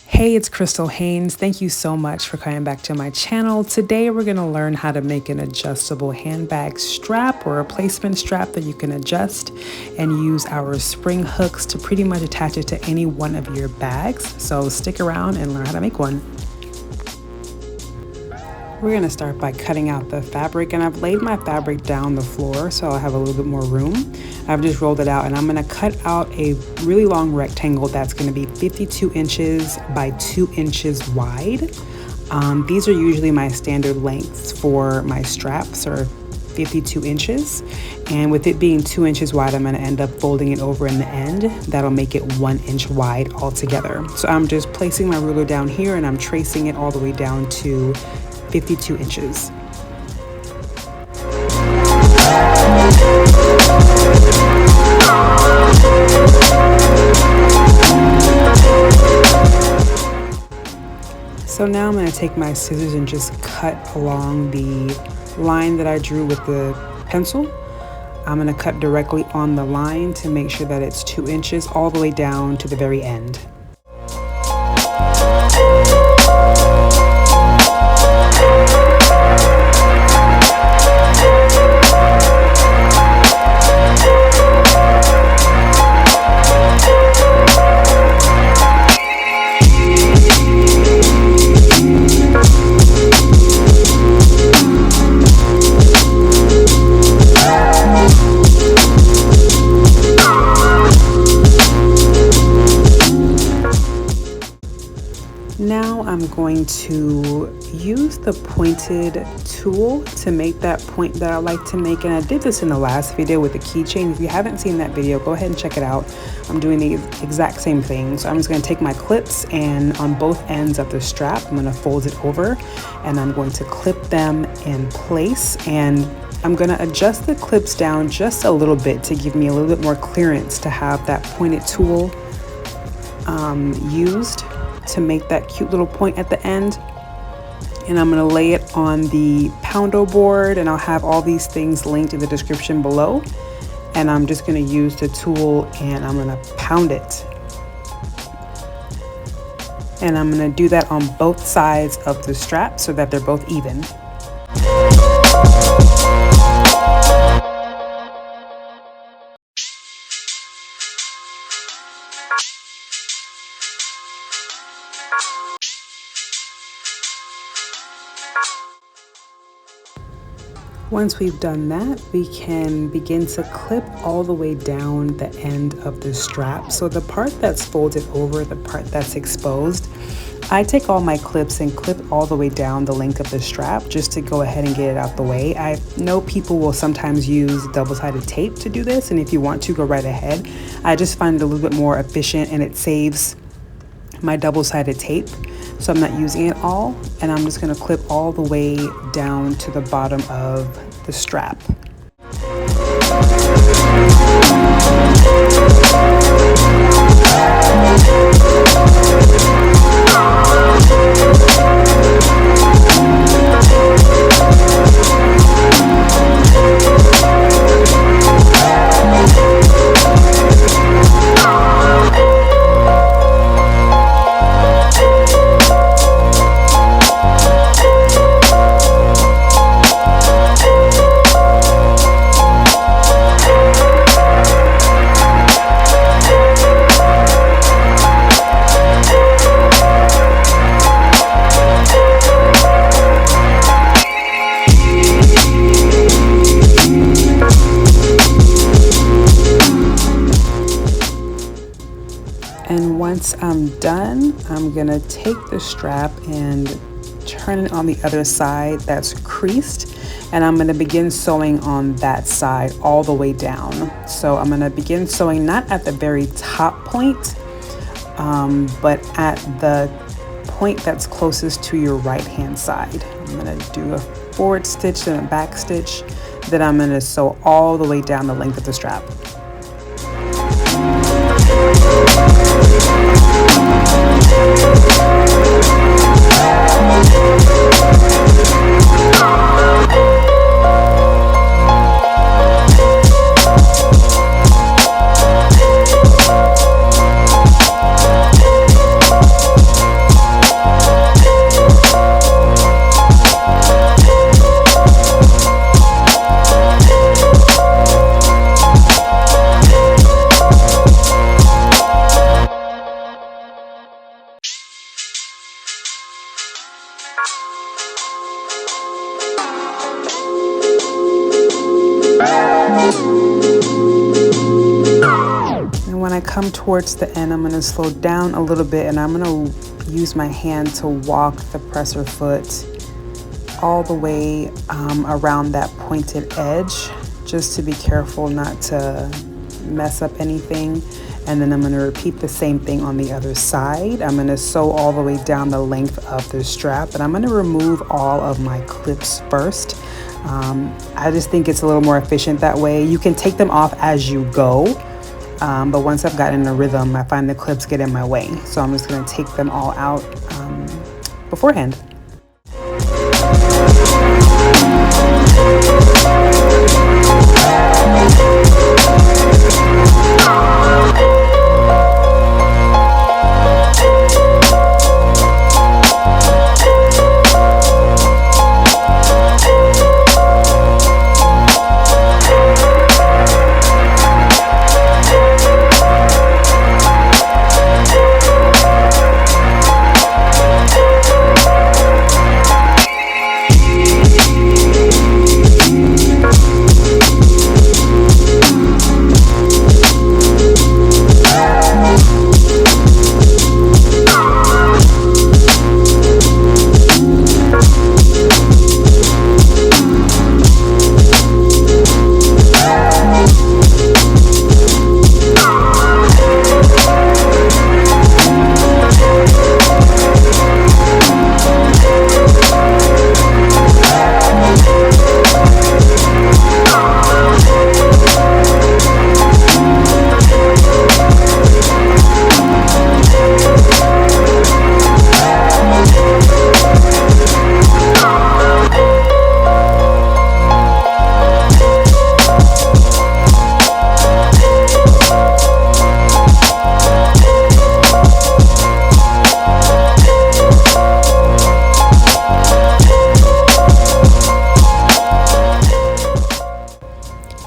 Hey, it's Chrystal Haynes. Thank you so much for coming back to my channel. Today we're going to learn how to make an adjustable handbag strap or a placement strap that you can adjust and use our spring hooks to pretty much attach it to any one of your bags. So stick around and learn how to make one. We're going to start by cutting out the fabric, and I've laid my fabric down the floor so I'll have a little bit more room. I've just rolled it out, and I'm going to cut out a really long rectangle that's going to be 52 inches by 2 inches wide. These are usually my standard lengths for my straps, or 52 inches. And with it being 2 inches wide, I'm going to end up folding it over in the end. That'll make it 1 inch wide altogether. So I'm just placing my ruler down here, and I'm tracing it all the way down to 52 inches. So now I'm going to take my scissors and just cut along the line that I drew with the pencil. I'm going to cut directly on the line to make sure that it's 2 inches all the way down to the very end. Now I'm going to use the pointed tool to make that point that I like to make, and I did this in the last video with the keychain. If you haven't seen that video, go ahead and check it out. I'm doing the exact same thing. So I'm just going to take my clips, and on both ends of the strap I'm going to fold it over, and I'm going to clip them in place, and I'm going to adjust the clips down just a little bit to give me a little bit more clearance to have that pointed tool used to make that cute little point at the end. And I'm going to lay it on the poundo board, and I'll have all these things linked in the description below. And I'm just going to use the tool, and I'm going to pound it. And I'm going to do that on both sides of the strap so that they're both even. Once we've done that, we can begin to clip all the way down the end of the strap. So the part that's folded over, the part that's exposed, I take all my clips and clip all the way down the length of the strap just to go ahead and get it out the way. I know people will sometimes use double-sided tape to do this, and if you want to, go right ahead. I just find it a little bit more efficient, and it saves my double-sided tape. So I'm not using it all, and I'm just going to clip all the way down to the bottom of the strap. And once I'm done, I'm gonna take the strap and turn it on the other side that's creased, and I'm gonna begin sewing on that side all the way down. So I'm gonna begin sewing not at the very top point, but at the point that's closest to your right hand side. I'm gonna do a forward stitch and a back stitch, then I'm gonna sew all the way down the length of the strap. And when I come towards the end, I'm going to slow down a little bit, and I'm going to use my hand to walk the presser foot all the way around that pointed edge, just to be careful not to mess up anything. And then I'm going to repeat the same thing on the other side. I'm going to sew all the way down the length of the strap, and I'm going to remove all of my clips first. I just think it's a little more efficient that way. You can take them off as you go, but once I've gotten in a rhythm, I find the clips get in my way. So I'm just going to take them all out beforehand.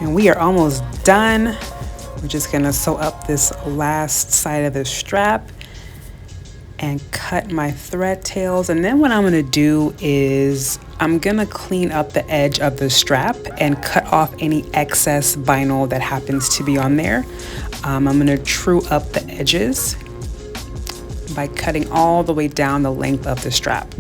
We are almost done. We're just gonna sew up this last side of the strap and cut my thread tails. And then what I'm gonna do is I'm gonna clean up the edge of the strap and cut off any excess vinyl that happens to be on there. I'm gonna true up the edges by cutting all the way down the length of the strap.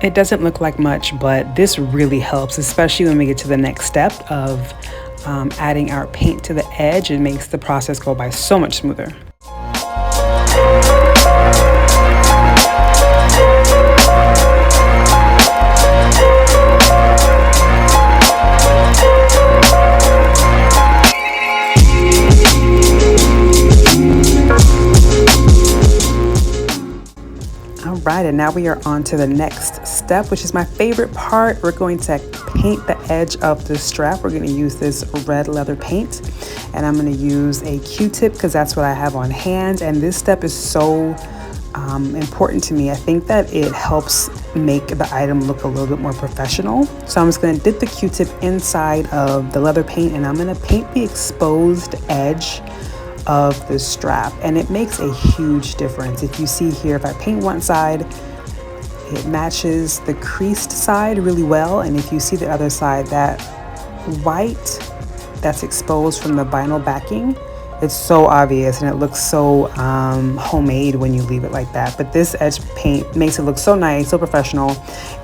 It doesn't look like much, but this really helps, especially when we get to the next step of adding our paint to the edge. It makes the process go by so much smoother. Right, and now we are on to the next step, which is my favorite part. We're going to paint the edge of the strap. We're going to use this red leather paint, and I'm going to use a Q-tip because that's what I have on hand. And this step is so important to me. I think that it helps make the item look a little bit more professional. So I'm just going to dip the Q-tip inside of the leather paint, and I'm going to paint the exposed edge of the strap, and it makes a huge difference. If you see here, if I paint one side, it matches the creased side really well, and if you see the other side, that white that's exposed from the vinyl backing, it's so obvious and it looks so homemade when you leave it like that. But this edge paint makes it look so nice, so professional,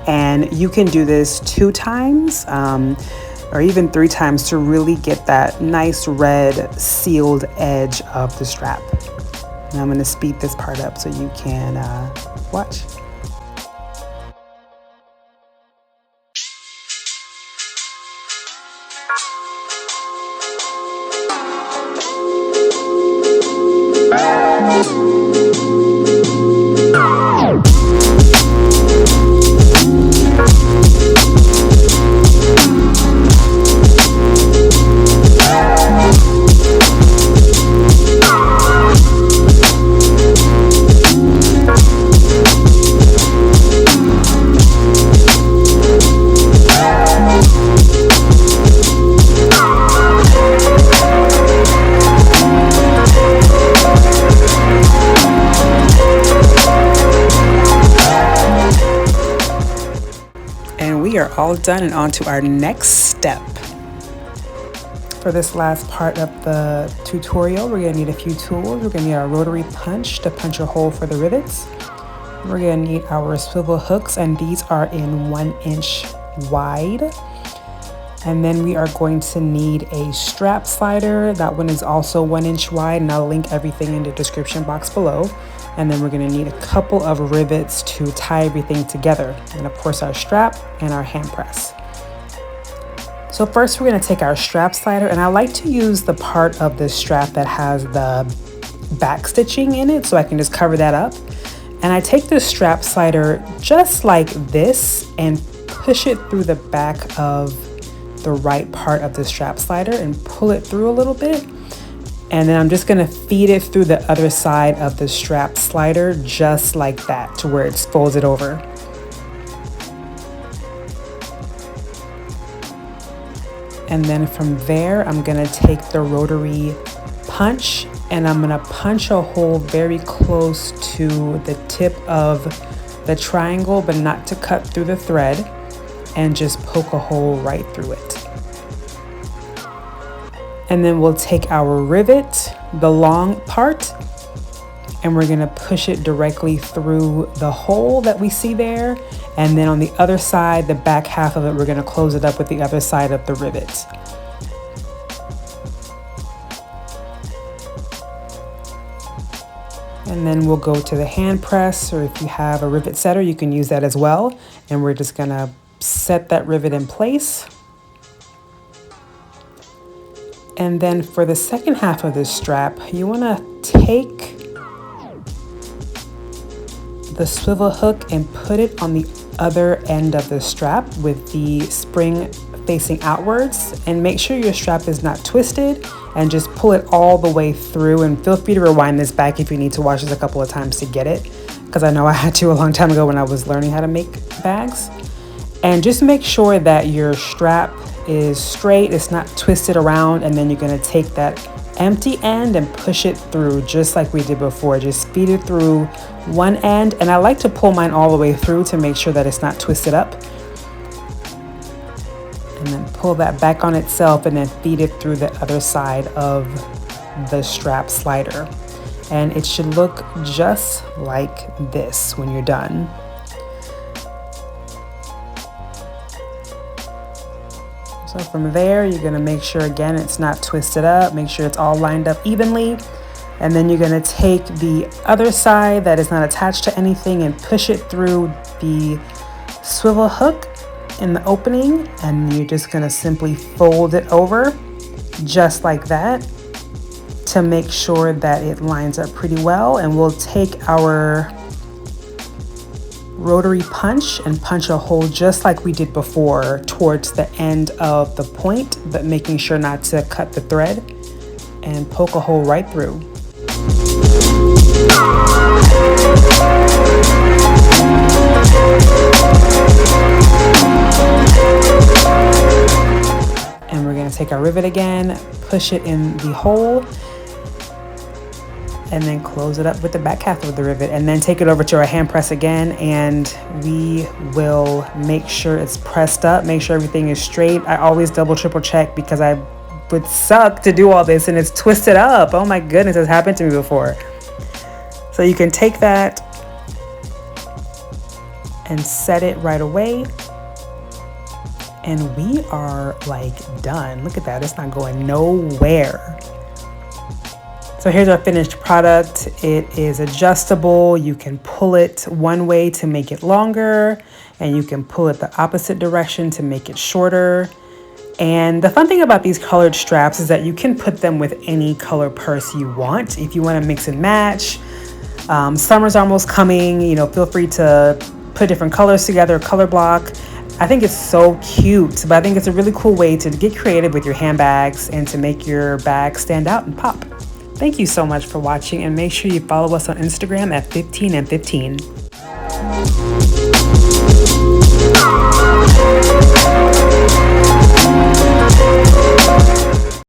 and you can do this 2 times or even 3 times to really get that nice red sealed edge of the strap. And I'm going to speed this part up so you can watch. are all done and on to our next step. For this last part of the tutorial, we're going to need a few tools. We're going to need our rotary punch to punch a hole for the rivets. We're going to need our swivel hooks, and these are in 1 inch wide. And then we are going to need a strap slider. That one is also 1 inch wide, and I'll link everything in the description box below. And then we're going to need a couple of rivets to tie everything together, and of course our strap and our hand press. So first we're going to take our strap slider, and I like to use the part of the strap that has the back stitching in it, so I can just cover that up. And I take the strap slider just like this and push it through the back of the right part of the strap slider and pull it through a little bit. And then I'm just going to feed it through the other side of the strap slider just like that, to where it's folded over. And then from there, I'm going to take the rotary punch and I'm going to punch a hole very close to the tip of the triangle, but not to cut through the thread, and just poke a hole right through it. And then we'll take our rivet, the long part, and we're going to push it directly through the hole that we see there. And then on the other side, the back half of it, we're going to close it up with the other side of the rivet. And then we'll go to the hand press, or if you have a rivet setter, you can use that as well. And we're just going to set that rivet in place. And then for the second half of this strap, you want to take the swivel hook and put it on the other end of the strap with the spring facing outwards, and make sure your strap is not twisted, and just pull it all the way through. And feel free to rewind this back if you need to watch this a couple of times to get it, because I know I had to a long time ago when I was learning how to make bags. And just make sure that your strap is straight, it's not twisted around, and then you're going to take that empty end and push it through just like we did before. Just feed it through one end, and I like to pull mine all the way through to make sure that it's not twisted up. And then pull that back on itself and then feed it through the other side of the strap slider. And it should look just like this when you're done. So from there, you're going to make sure, again, it's not twisted up. Make sure it's all lined up evenly. And then you're going to take the other side that is not attached to anything and push it through the swivel hook in the opening. And you're just going to simply fold it over just like that to make sure that it lines up pretty well. And we'll take our rotary punch and punch a hole just like we did before towards the end of the point, but making sure not to cut the thread, and poke a hole right through. And we're going to take our rivet again, push it in the hole, and then close it up with the back half of the rivet, and then take it over to our hand press again, and we will make sure it's pressed up, make sure everything is straight. I always double triple check because I would suck to do all this and it's twisted up. Oh my goodness, it's happened to me before. So you can take that and set it right away, and we are like done. Look at that, it's not going nowhere. So here's our finished product. It is adjustable. You can pull it one way to make it longer, and you can pull it the opposite direction to make it shorter. And the fun thing about these colored straps is that you can put them with any color purse you want. If you want to mix and match, summer's almost coming, you know, feel free to put different colors together, color block. I think it's so cute, but I think it's a really cool way to get creative with your handbags and to make your bag stand out and pop. Thank you so much for watching, and make sure you follow us on Instagram at 15and15.